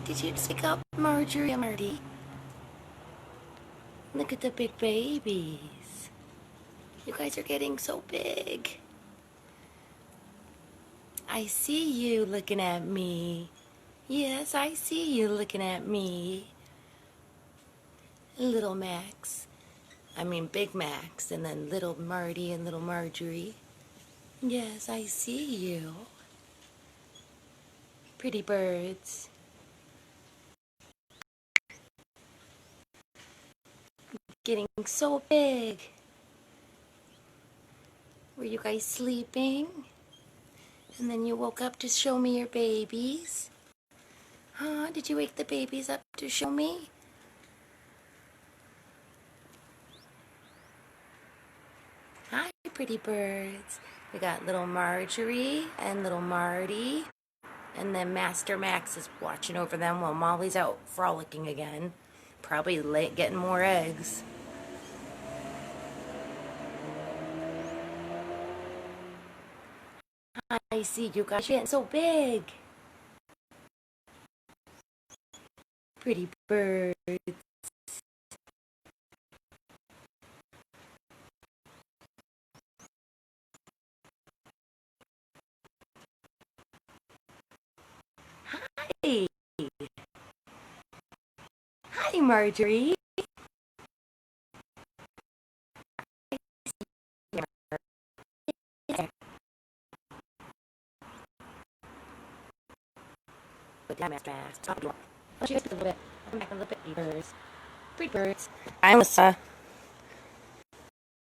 Did you just pick up Marjorie and Marty? Look at the big babies. You guys are getting so big. I see you looking at me. Yes, I see you looking at me. Little Max. I mean Big Max, and then little Marty and little Marjorie. Yes, I see you. Pretty birds. Getting so big. Were you guys sleeping? And then you woke up to show me your babies? Huh? Did you wake the babies up to show me? Hi, pretty birds. We got little Marjorie and little Marty. And then Master Max is watching over them while Molly's out frolicking again. Probably late getting more eggs. I see you guys getting so big. Pretty birds. Hi. Hi, Marjorie. But that Master Max. I'll show you guys a little bit. I'm back a little bit. Pretty birds. Pretty birds. Hi, Melissa.